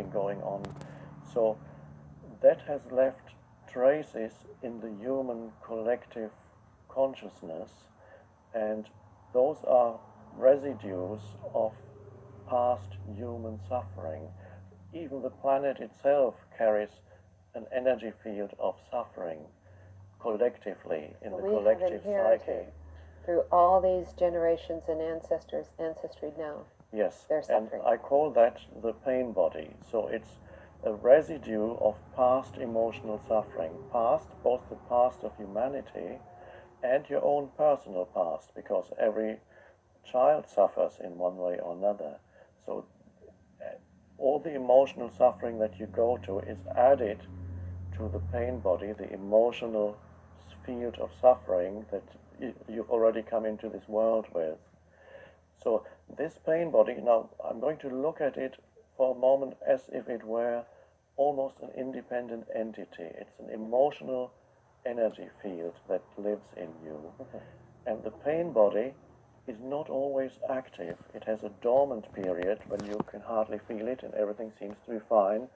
suffering going on. So that has left traces in the human collective consciousness, and those are residues of past human suffering. Even the planet itself carries an energy field of suffering collectively in the collective psyche. Through all these generations and ancestry now. Yes, they're suffering. And I call that the pain body. So it's a residue of past emotional suffering, both the past of humanity and your own personal past, because every child suffers in one way or another. So all the emotional suffering that you go to is added to the pain body, the emotional field of suffering that you've already come into this world with. So this pain body, now I'm going to look at it for a moment as if it were almost an independent entity. It's an emotional energy field that lives in you. And the pain body is not always active. It has a dormant period when you can hardly feel it and everything seems to be fine.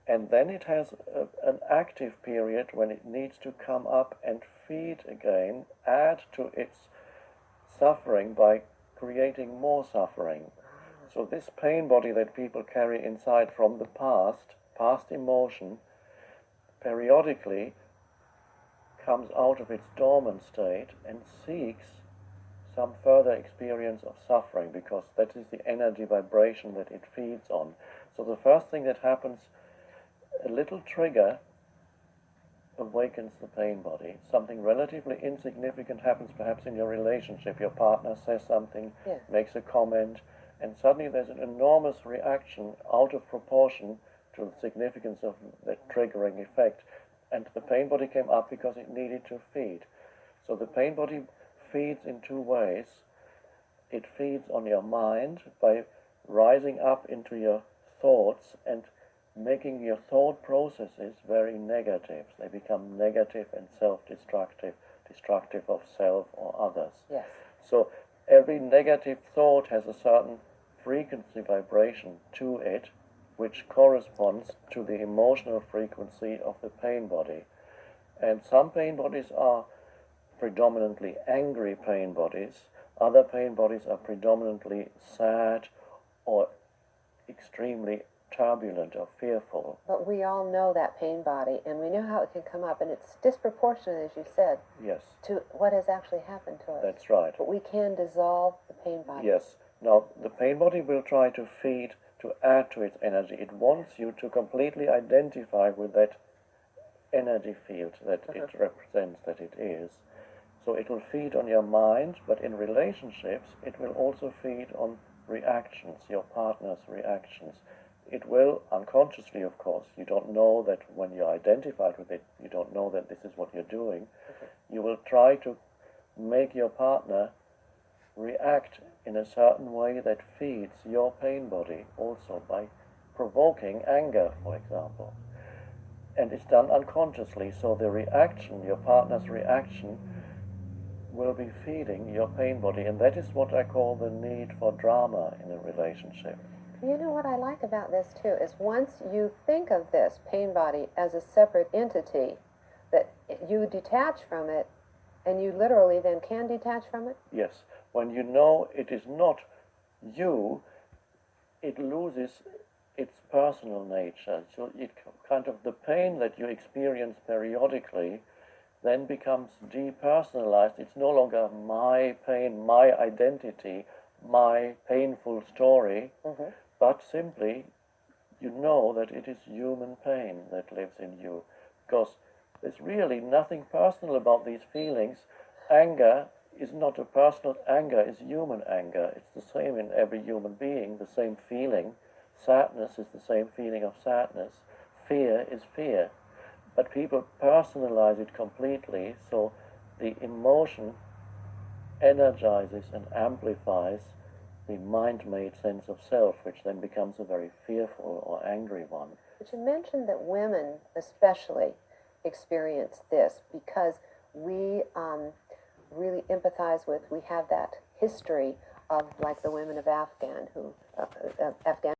And then it has an active period when it needs to come up and feed again, add to its suffering by creating more suffering. So this pain body that people carry inside from the past emotion, periodically comes out of its dormant state and seeks some further experience of suffering, because that is the energy vibration that it feeds on. So the first thing that happens, a little trigger awakens the pain body. Something relatively insignificant happens perhaps in your relationship. Your partner says something, makes a comment, and suddenly there's an enormous reaction out of proportion to the significance of that triggering effect. And the pain body came up because it needed to feed. So the pain body feeds in two ways. It feeds on your mind by rising up into your thoughts and making your thought processes very negative. They become negative and self-destructive, destructive of self or others. Yes. So every negative thought has a certain frequency vibration to it, which corresponds to the emotional frequency of the pain body. And some pain bodies are predominantly angry pain bodies. Other pain bodies are predominantly sad or extremely turbulent or fearful. But we all know that pain body, and we know how it can come up, and it's disproportionate, as you said, yes, to what has actually happened to us. That's right. But we can dissolve the pain body. Yes. Now, the pain body will try to feed, to add to its energy. It wants you to completely identify with that energy field that it represents, that it is. So it will feed on your mind, but in relationships, it will also feed on reactions, your partner's reactions. It will, unconsciously of course, you don't know that when you're identified with it, you don't know that this is what you're doing. You will try to make your partner react in a certain way that feeds your pain body also by provoking anger, for example. And it's done unconsciously, so the reaction, your partner's reaction, will be feeding your pain body, and that is what I call the need for drama in a relationship. You know what I like about this too is once you think of this pain body as a separate entity, that you detach from it, and you literally then can detach from it? Yes. When you know it is not you, it loses its personal nature. So it kind of, the pain that you experience periodically then becomes depersonalized. It's no longer my pain, my identity, my painful story, but simply you know that it is human pain that lives in you. Because there's really nothing personal about these feelings. Anger is not a personal anger, it's human anger. It's the same in every human being, the same feeling. Sadness is the same feeling of sadness. Fear is fear. But people personalize it completely, so the emotion energizes and amplifies the mind-made sense of self, which then becomes a very fearful or angry one. But you mentioned that women especially experience this because we really empathize with, we have that history of like the women of Afghanistan